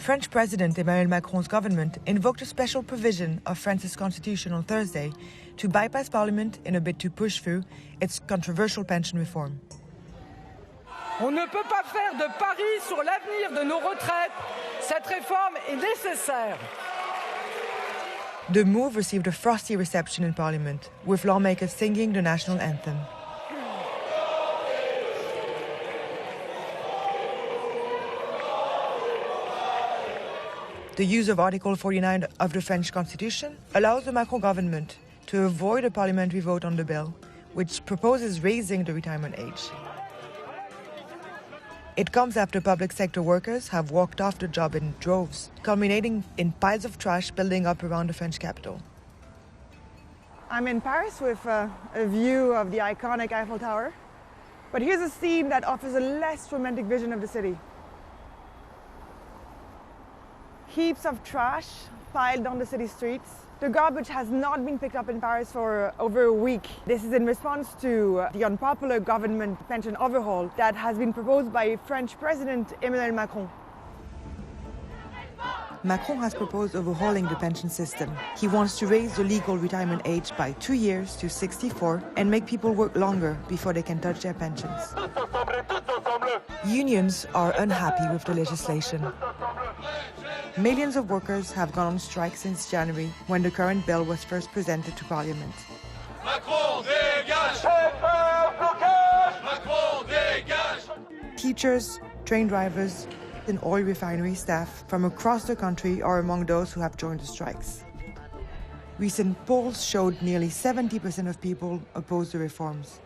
French President Emmanuel Macron's government invoked a special provision of France's constitution on Thursday to bypass Parliament in a bid to push through its controversial pension reform. On ne peut pas faire de paris sur l'avenir de nos retraites. Cette réforme est nécessaire. The move received a frosty reception in Parliament, with lawmakers singing the national anthem. The use of Article 49 of the French Constitution allows the Macron government to avoid a parliamentary vote on the bill, which proposes raising the retirement age. It comes after public sector workers have walked off the job in droves, culminating in piles of trash building up around the French capital. I'm in Paris with a view of the iconic Eiffel Tower, but here's a scene that offers a less romantic vision of the city. Heaps of trash piled on the city streets. The garbage has not been picked up in Paris for over a week. This is in response to the unpopular government pension overhaul that has been proposed by French President Emmanuel Macron. Macron has proposed overhauling the pension system. He wants to raise the legal retirement age by 2 years to 64 and make people work longer before they can touch their pensions. Unions are unhappy with the legislation. Millions of workers have gone on strike since January, when the current bill was first presented to Parliament. Macron dégage! Macron dégage! Teachers, train drivers, and oil refinery staff from across the country are among those who have joined the strikes. Recent polls showed nearly 70% of people oppose the reforms.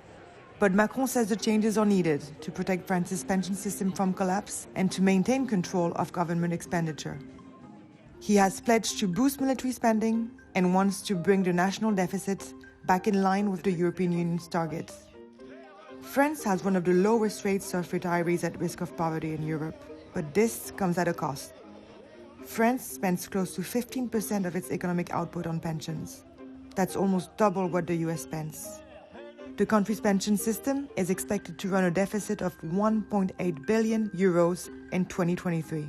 But Macron says the changes are needed to protect France's pension system from collapse and to maintain control of government expenditure. He has pledged to boost military spending and wants to bring the national deficit back in line with the European Union's targets. France has one of the lowest rates of retirees at risk of poverty in Europe, but this comes at a cost. France spends close to 15% of its economic output on pensions. That's almost double what the US spends. The country's pension system is expected to run a deficit of 1.8 billion euros in 2023.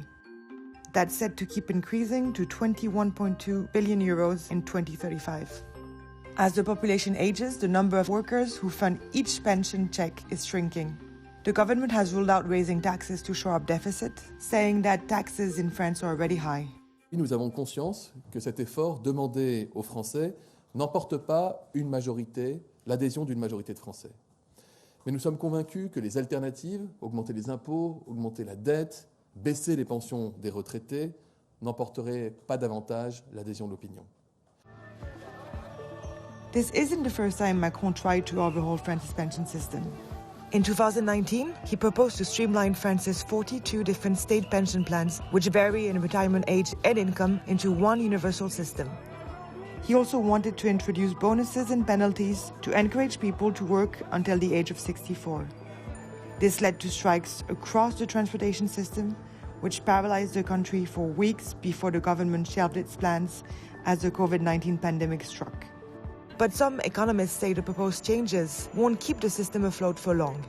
That's set to keep increasing to 21.2 billion euros in 2035. As the population ages, the number of workers who fund each pension check is shrinking. The government has ruled out raising taxes to shore up deficit, saying that taxes in France are already high. Nous avons conscience que cet effort demandé aux Français n'emporte pas l'adhésion d'une majorité de Français. Mais nous sommes convaincus que les alternatives, augmenter les impôts, augmenter la dette, baisser les pensions des retraités, n'emporteraient pas davantage l'adhésion de l'opinion. This isn't the first time Macron tried to overhaul France's pension system. In 2019, he proposed to streamline France's 42 different state pension plans, which vary in retirement age and income, into one universal system. He also wanted to introduce bonuses and penalties to encourage people to work until the age of 64. This led to strikes across the transportation system, which paralyzed the country for weeks before the government shelved its plans as the COVID-19 pandemic struck. But some economists say the proposed changes won't keep the system afloat for long.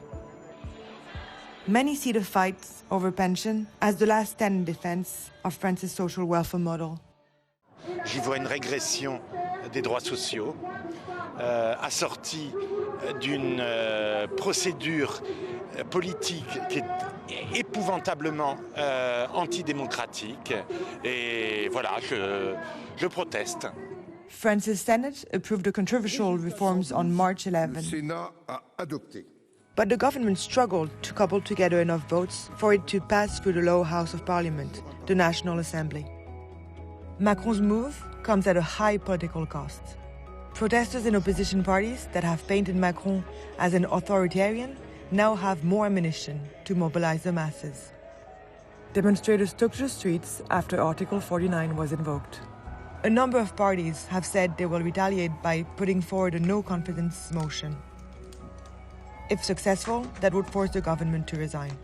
Many see the fight over pension as the last stand in defense of France's social welfare model. J'y vois une régression des droits sociaux, assortie d'une procédure politique qui est épouvantablement antidémocratique. Et voilà, je proteste. France's Senate approved the controversial reforms on March 11. But the government struggled to cobble together enough votes for it to pass through the lower house of parliament, the National Assembly. Macron's move comes at a high political cost. Protesters in opposition parties that have painted Macron as an authoritarian now have more ammunition to mobilize the masses. Demonstrators took to the streets after Article 49 was invoked. A number of parties have said they will retaliate by putting forward a no-confidence motion. If successful, that would force the government to resign.